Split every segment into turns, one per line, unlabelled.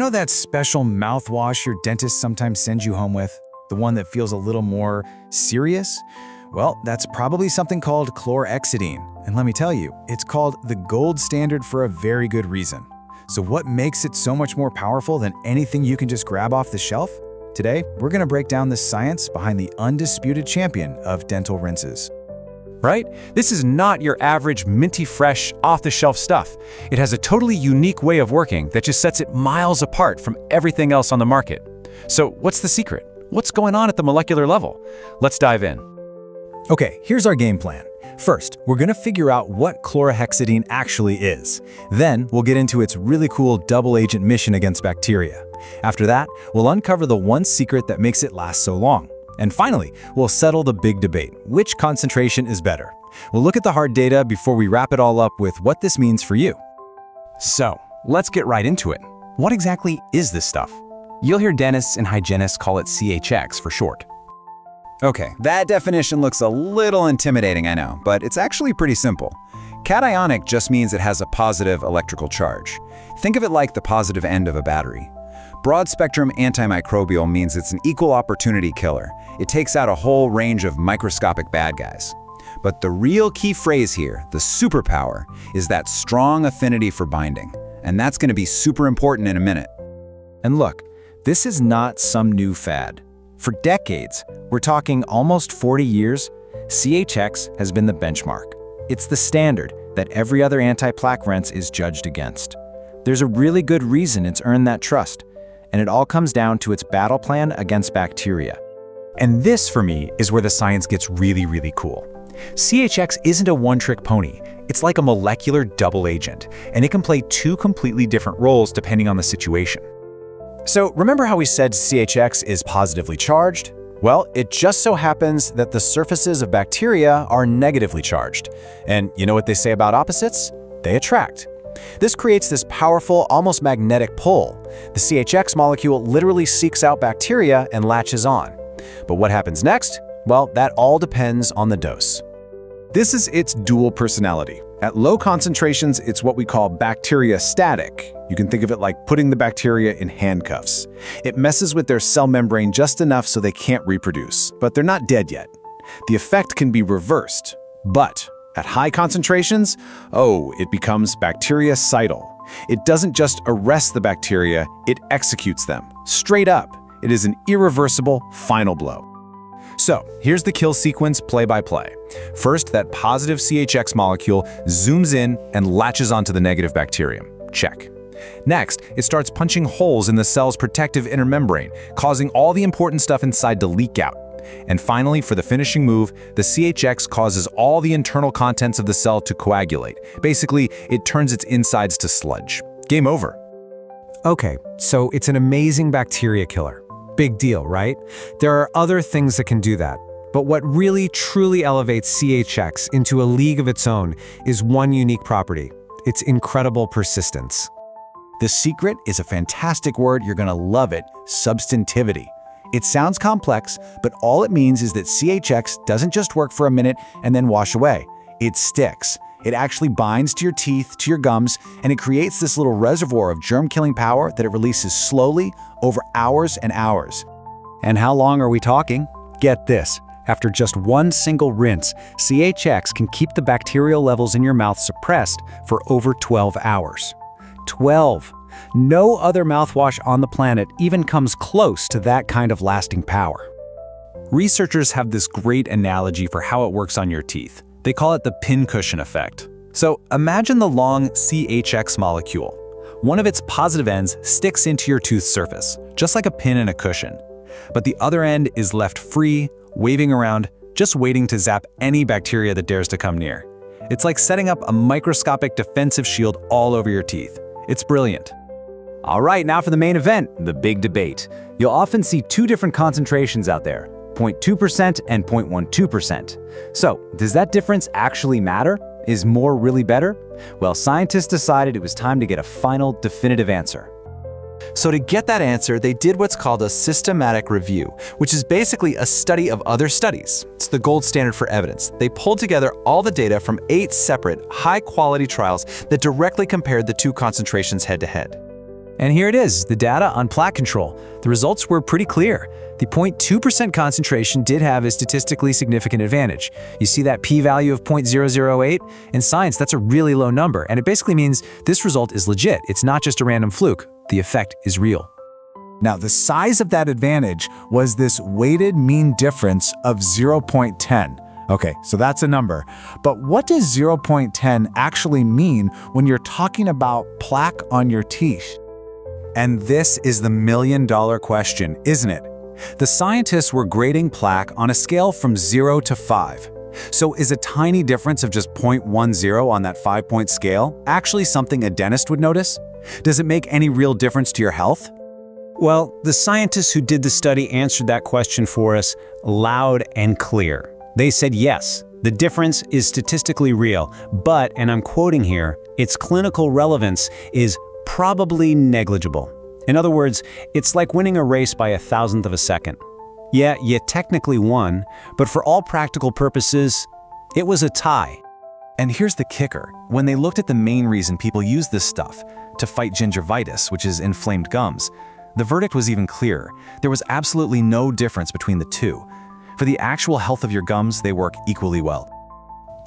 You know that special mouthwash your dentist sometimes sends you home with? The one that feels a little more serious? Well, that's probably something called chlorhexidine. And let me tell you, it's called the gold standard for a very good reason. So what makes it so much more powerful than anything you can just grab off the shelf? Today, we're going to break down the science behind the undisputed champion of dental rinses.
Right? This is not your average minty fresh, off-the-shelf stuff. It has a totally unique way of working that just sets it miles apart from everything else on the market. So what's the secret? What's going on at the molecular level? Let's dive in.
Okay, here's our game plan. First, we're going to figure out what chlorohexidine actually is. Then, we'll get into its really cool double-agent mission against bacteria. After that, we'll uncover the one secret that makes it last so long. And finally, we'll settle the big debate: which concentration is better? We'll look at the hard data before we wrap it all up with what this means for you.
So, let's get right into it. What exactly is this stuff? You'll hear dentists and hygienists call it CHX for short.
Okay, that definition looks a little intimidating, I know, but it's actually pretty simple. Cationic just means it has a positive electrical charge. Think of it like the positive end of a battery. Broad-spectrum antimicrobial means it's an equal opportunity killer. It takes out a whole range of microscopic bad guys. But the real key phrase here, the superpower, is that strong affinity for binding. And that's going to be super important in a minute.
And look, this is not some new fad. For decades, we're talking almost 40 years, CHX has been the benchmark. It's the standard that every other anti-plaque rinse is judged against. There's a really good reason it's earned that trust, and it all comes down to its battle plan against bacteria.
And this, for me, is where the science gets really cool. CHX isn't a one-trick pony. It's like a molecular double agent, and it can play two completely different roles depending on the situation.
So remember how we said CHX is positively charged? Well, it just so happens that the surfaces of bacteria are negatively charged. And you know what they say about opposites? They attract. This creates this powerful, almost magnetic pull. The CHX molecule literally seeks out bacteria and latches on. But what happens next? Well, that all depends on the dose. This is its dual personality. At low concentrations, it's what we call bacteriostatic. You can think of it like putting the bacteria in handcuffs. It messes with their cell membrane just enough so they can't reproduce, but they're not dead yet. The effect can be reversed, but at high concentrations, it becomes bactericidal. It doesn't just arrest the bacteria, it executes them. Straight up, it is an irreversible final blow. So, here's the kill sequence play by play. First, that positive CHX molecule zooms in and latches onto the negative bacterium. Check. Next, it starts punching holes in the cell's protective inner membrane, causing all the important stuff inside to leak out. And finally, for the finishing move, the CHX causes all the internal contents of the cell to coagulate. Basically, it turns its insides to sludge. Game over.
Okay, so it's an amazing bacteria killer. Big deal, right? There are other things that can do that. But what really truly elevates CHX into a league of its own is one unique property: its incredible persistence.
The secret is a fantastic word, you're gonna love it: substantivity. It sounds complex, but all it means is that CHX doesn't just work for a minute and then wash away. It sticks. It actually binds to your teeth, to your gums, and it creates this little reservoir of germ-killing power that it releases slowly over hours and hours.
And how long are we talking? Get this. After just one single rinse, CHX can keep the bacterial levels in your mouth suppressed for over 12 hours. 12! No other mouthwash on the planet even comes close to that kind of lasting power.
Researchers have this great analogy for how it works on your teeth. They call it the pincushion effect. So imagine the long CHX molecule. One of its positive ends sticks into your tooth surface, just like a pin in a cushion. But the other end is left free, waving around, just waiting to zap any bacteria that dares to come near. It's like setting up a microscopic defensive shield all over your teeth. It's brilliant.
All right, now for the main event, the big debate. You'll often see two different concentrations out there: 0.2% and 0.12%. So, does that difference actually matter? Is more really better? Well, scientists decided it was time to get a final, definitive answer.
So to get that answer, they did what's called a systematic review, which is basically a study of other studies. It's the gold standard for evidence. They pulled together all the data from 8 separate, high-quality trials that directly compared the two concentrations head-to-head.
And here it is, the data on plaque control. The results were pretty clear. The 0.2% concentration did have a statistically significant advantage. You see that p-value of 0.008? In science, that's a really low number, and it basically means this result is legit. It's not just a random fluke. The effect is real.
Now, the size of that advantage was this weighted mean difference of 0.10. Okay, so that's a number. But what does 0.10 actually mean when you're talking about plaque on your teeth?
And this is the million-dollar question, isn't it? The scientists were grading plaque on a scale from 0 to 5. So is a tiny difference of just 0.10 on that 5-point scale actually something a dentist would notice? Does it make any real difference to your health?
Well, the scientists who did the study answered that question for us loud and clear. They said yes, the difference is statistically real, but, and I'm quoting here, its clinical relevance is probably negligible. In other words, it's like winning a race by 1/1000th of a second. Yeah, you technically won, but for all practical purposes, it was a tie.
And here's the kicker. When they looked at the main reason people use this stuff, to fight gingivitis, which is inflamed gums, the verdict was even clearer. There was absolutely no difference between the two. For the actual health of your gums, they work equally well.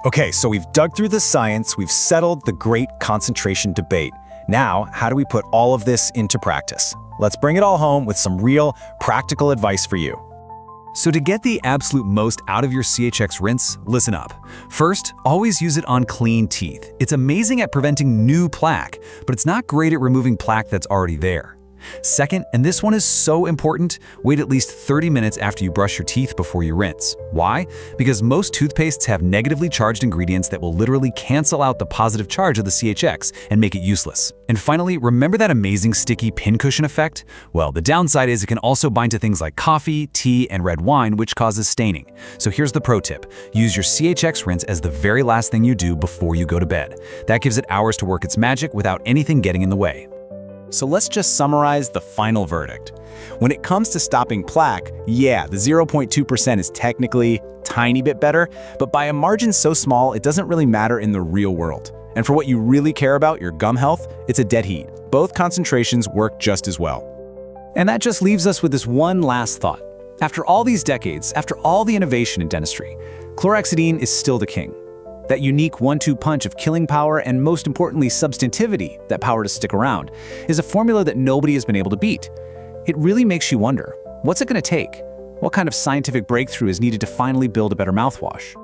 Okay, so we've dug through the science, we've settled the great concentration debate. Now, how do we put all of this into practice? Let's bring it all home with some real, practical advice for you.
So to get the absolute most out of your CHX rinse, listen up. First, always use it on clean teeth. It's amazing at preventing new plaque, but it's not great at removing plaque that's already there. Second, and this one is so important, wait at least 30 minutes after you brush your teeth before you rinse. Why? Because most toothpastes have negatively charged ingredients that will literally cancel out the positive charge of the CHX and make it useless. And finally, remember that amazing sticky pincushion effect? Well, the downside is it can also bind to things like coffee, tea, and red wine, which causes staining. So here's the pro tip. Use your CHX rinse as the very last thing you do before you go to bed. That gives it hours to work its magic without anything getting in the way.
So let's just summarize the final verdict. When it comes to stopping plaque, yeah, the 0.2% is technically a tiny bit better, but by a margin so small it doesn't really matter in the real world. And for what you really care about, your gum health, it's a dead heat. Both concentrations work just as well.
And that just leaves us with this one last thought. After all these decades, after all the innovation in dentistry, chlorohexidine is still the king. That unique 1-2 punch of killing power and, most importantly, substantivity, that power to stick around, is a formula that nobody has been able to beat. It really makes you wonder, what's it going to take? What kind of scientific breakthrough is needed to finally build a better mouthwash?